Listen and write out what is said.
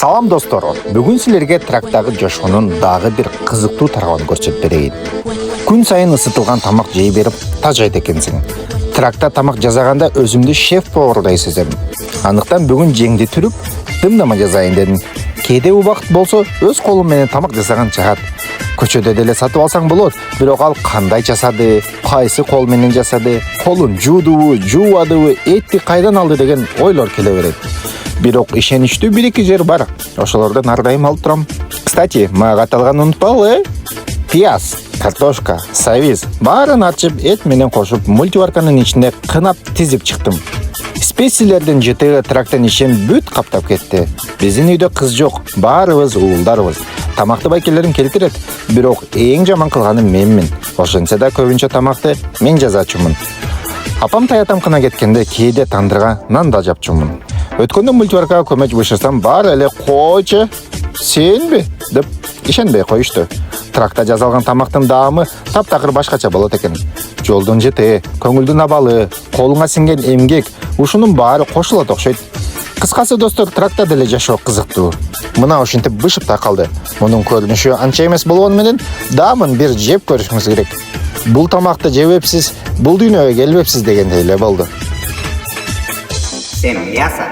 Салам достор, бүгін сілерге трактағы жошонун дагы бир кызыктуу тарабын көрсөтүп берейин. Күн сайын ысытылган тамак жей берип тажайт экенсиң. Тракта тамак жасаганда өзүмдү шеф-повардай сезем. Андыктан бүгүн жеңди түрүп, дымдама жасайын дедим. Кээде убакыт болсо өз колум менен тамак жасаган чыгат. Көчөдө деле сатып алсаң болот, бирок ал кандай жасады, кайсы кол менен жасады, колун жуудубу, жуубадыбы, этти кайдан алды деген ойлор келе берет. Бирок ишеничтүү бир-эки жер бар. Ошолордон ар дайым алып турам. Кстати, мага каталган унутпагыла. Пияз, картошка, савиз баарын ачып, эт менен кошуп, мультиварканын ичинде кынап тизип чыктым. Специялердин жытыгы трактан ишен бүт каптап кетти. Биздин үйдө кыз жок, баарыбыз уулдарбыз. Тамакты байкелерим келтирет, бирок эң жаман кылганы менмин. Ошентсе да көбүнчө тамакты мен жазачумун. Апам таятамкына кеткенде кээде тандырга нан да жапчумун. Өткөндө мультиваркага көмөч бышырсам баары эле койчу, сенби деп ишенбей коюшту. Тракта жазалган тамактын даамы таптакыр башкача болот экен. Жолдун жыты, көңүлдүн абалы, колуңа сиңген эмгек, ушунун баары кошулат окшойт. Кыскасы достор, тракта деле жашоо кызыктуу. Мына ушинтип бышып да калды. Мунун көрүнүшү анча эмес болгону менен даамын бир жеп көрүшүңүз керек. Бул тамакты жебепсиз, бул дүйнөгө келбепсиз дегендей эле болду. Семьяса.